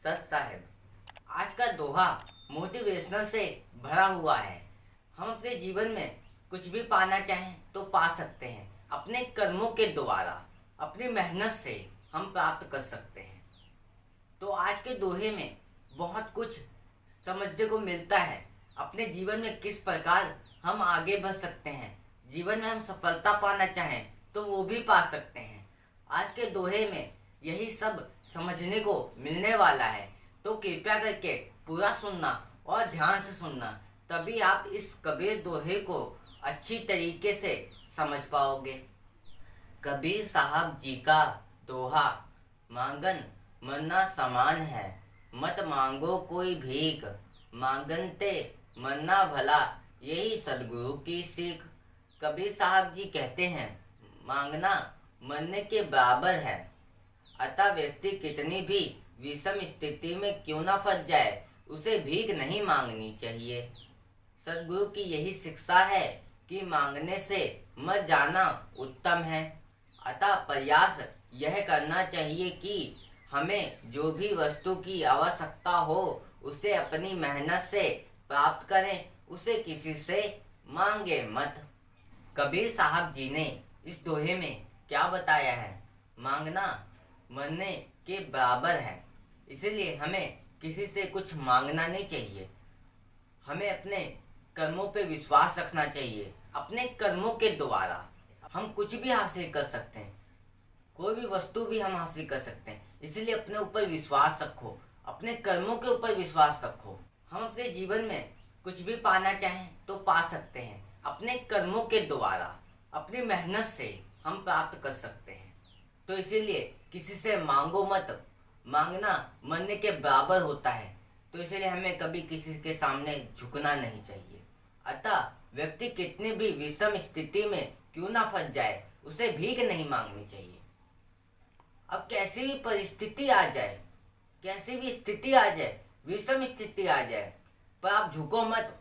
सच साहब, आज का दोहा मोटिवेशनल से भरा हुआ है। हम अपने जीवन में कुछ भी पाना चाहें तो पा सकते हैं। अपने कर्मों के द्वारा, अपनी मेहनत से हम प्राप्त कर सकते हैं। तो आज के दोहे में बहुत कुछ समझने को मिलता है। अपने जीवन में किस प्रकार हम आगे बढ़ सकते हैं, जीवन में हम सफलता पाना चाहें तो वो भी पा सकते हैं। आज के दोहे में यही सब समझने को मिलने वाला है। तो कृपया करके पूरा सुनना और ध्यान से सुनना, तभी आप इस कबीर दोहे को अच्छी तरीके से समझ पाओगे। कबीर साहब जी का दोहा, मांगन मरना समान है, मत मांगो कोई भीख, मांगनते मरना भला, यही सदगुरु की सीख। कबीर साहब जी कहते हैं, मांगना मरने के बराबर है, अतः व्यक्ति कितनी भी विषम स्थिति में क्यों ना फंस जाए, उसे भीख नहीं मांगनी चाहिए। सदगुरु की यही शिक्षा है कि मांगने से मर जाना उत्तम है। अतः प्रयास यह करना चाहिए कि हमें जो भी वस्तु की आवश्यकता हो उसे अपनी मेहनत से प्राप्त करें, उसे किसी से मांगे मत। कबीर साहब जी ने इस दोहे में क्या बताया है? मांगना मरने के बराबर है, इसलिए हमें किसी से कुछ मांगना नहीं चाहिए। हमें अपने कर्मों पे विश्वास रखना चाहिए। अपने कर्मों के द्वारा हम कुछ भी हासिल कर सकते हैं, कोई भी वस्तु भी हम हासिल कर सकते हैं। इसलिए अपने ऊपर विश्वास रखो, अपने कर्मों के ऊपर विश्वास रखो। हम अपने जीवन में कुछ भी पाना चाहें तो पा सकते हैं। अपने कर्मों के द्वारा, अपनी मेहनत से हम प्राप्त कर सकते हैं। तो इसीलिए किसी से मांगो मत, मांगना मरने के बराबर होता है। तो इसलिए हमें कभी किसी के सामने झुकना नहीं चाहिए। अतः व्यक्ति कितनी भी विषम स्थिति में क्यों ना फंस जाए, उसे भीख नहीं मांगनी चाहिए। अब कैसी भी परिस्थिति आ जाए, कैसी भी स्थिति आ जाए, विषम स्थिति आ जाए, पर आप झुको मत।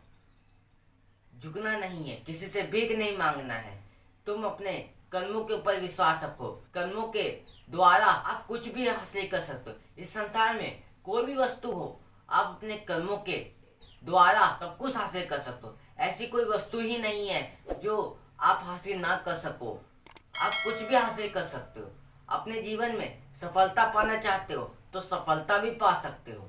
झुकना नहीं है, किसी से भीख नहीं मांगना है। तुम अपने कर्मों के ऊपर विश्वास रखो। कर्मों के द्वारा आप कुछ भी हासिल कर सकते हो। इस संसार में कोई भी वस्तु हो, आप अपने कर्मों के द्वारा सब कुछ हासिल कर सकते हो। ऐसी कोई वस्तु ही नहीं है जो आप हासिल ना कर सको। आप कुछ भी हासिल कर सकते हो। अपने जीवन में सफलता पाना चाहते हो तो सफलता भी पा सकते हो,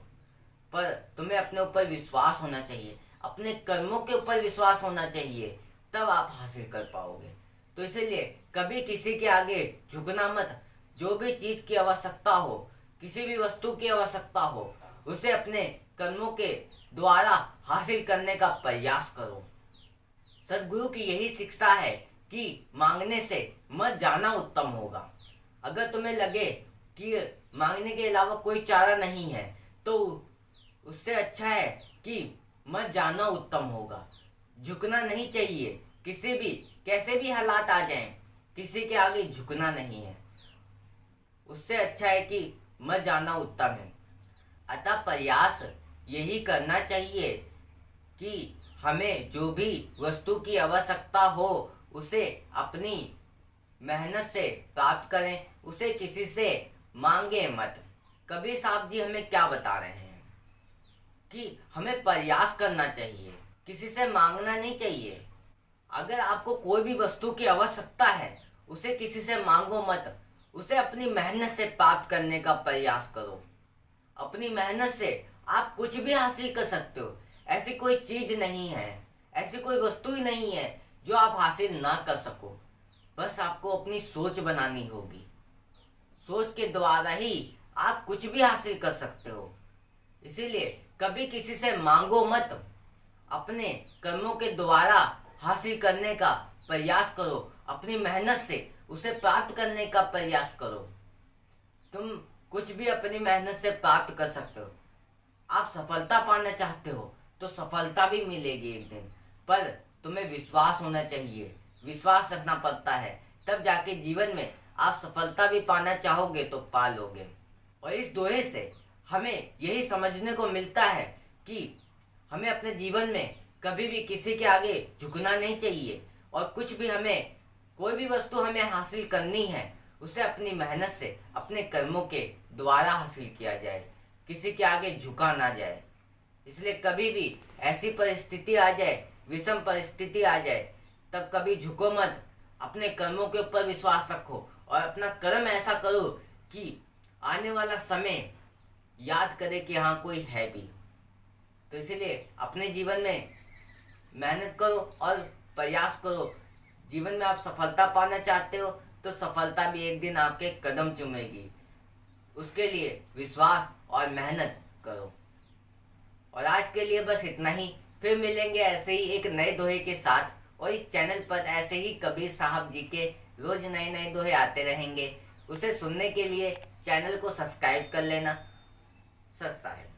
पर तुम्हें अपने ऊपर विश्वास होना चाहिए, अपने कर्मों के ऊपर विश्वास होना चाहिए, तब आप हासिल कर पाओगे। तो इसीलिए कभी किसी के आगे झुकना मत। जो भी चीज की आवश्यकता हो, किसी भी वस्तु की आवश्यकता हो, उसे अपने कर्मों के द्वारा हासिल करने का प्रयास करो। सदगुरु की यही शिक्षा है कि मांगने से मत जाना उत्तम होगा। अगर तुम्हें लगे कि मांगने के अलावा कोई चारा नहीं है, तो उससे अच्छा है कि मत जाना उत्तम होगा। झुकना नहीं चाहिए। किसी भी कैसे भी हालात आ जाएं, किसी के आगे झुकना नहीं है। उससे अच्छा है कि मत जाना उत्तम है। अतः प्रयास यही करना चाहिए कि हमें जो भी वस्तु की आवश्यकता हो उसे अपनी मेहनत से प्राप्त करें, उसे किसी से मांगे मत। कबीर साहब जी हमें क्या बता रहे हैं कि हमें प्रयास करना चाहिए, किसी से मांगना नहीं चाहिए। अगर आपको कोई भी वस्तु की आवश्यकता है, उसे किसी से मांगो मत, उसे अपनी मेहनत से प्राप्त करने का प्रयास करो। अपनी मेहनत से आप कुछ भी हासिल कर सकते हो। ऐसी कोई चीज नहीं है, ऐसी कोई वस्तु ही नहीं है जो आप हासिल ना कर सको। बस आपको अपनी सोच बनानी होगी। सोच के द्वारा ही आप कुछ भी हासिल कर सकते हो। इसीलिए कभी किसी से मांगो मत, अपने कर्मों के द्वारा हासिल करने का प्रयास करो। अपनी मेहनत से उसे प्राप्त करने का प्रयास करो। तुम कुछ भी अपनी मेहनत से प्राप्त कर सकते हो। आप सफलता पाना चाहते हो तो सफलता भी मिलेगी एक दिन, पर तुम्हें विश्वास होना चाहिए। विश्वास रखना पड़ता है, तब जाके जीवन में आप सफलता भी पाना चाहोगे तो पा लोगे। और इस दोहे से हमें यही समझने को मिलता है कि हमें अपने जीवन में कभी भी किसी के आगे झुकना नहीं चाहिए। और कुछ भी हमें, कोई भी वस्तु हमें हासिल करनी है, उसे अपनी मेहनत से, अपने कर्मों के द्वारा हासिल किया जाए। किसी के आगे झुका ना जाए। इसलिए कभी भी ऐसी परिस्थिति आ जाए, विषम परिस्थिति आ जाए, तब कभी झुको मत। अपने कर्मों के ऊपर विश्वास रखो और अपना कर्म ऐसा करो कि आने वाला समय याद करे कि हाँ कोई है भी। तो इसलिए अपने जीवन में मेहनत करो और प्रयास करो। जीवन में आप सफलता पाना चाहते हो तो सफलता भी एक दिन आपके कदम चूमेगी। उसके लिए विश्वास और मेहनत करो। और आज के लिए बस इतना ही। फिर मिलेंगे ऐसे ही एक नए दोहे के साथ। और इस चैनल पर ऐसे ही कबीर साहब जी के रोज नए नए दोहे आते रहेंगे। उसे सुनने के लिए चैनल को सब्सक्राइब कर लेना। सत साहेब।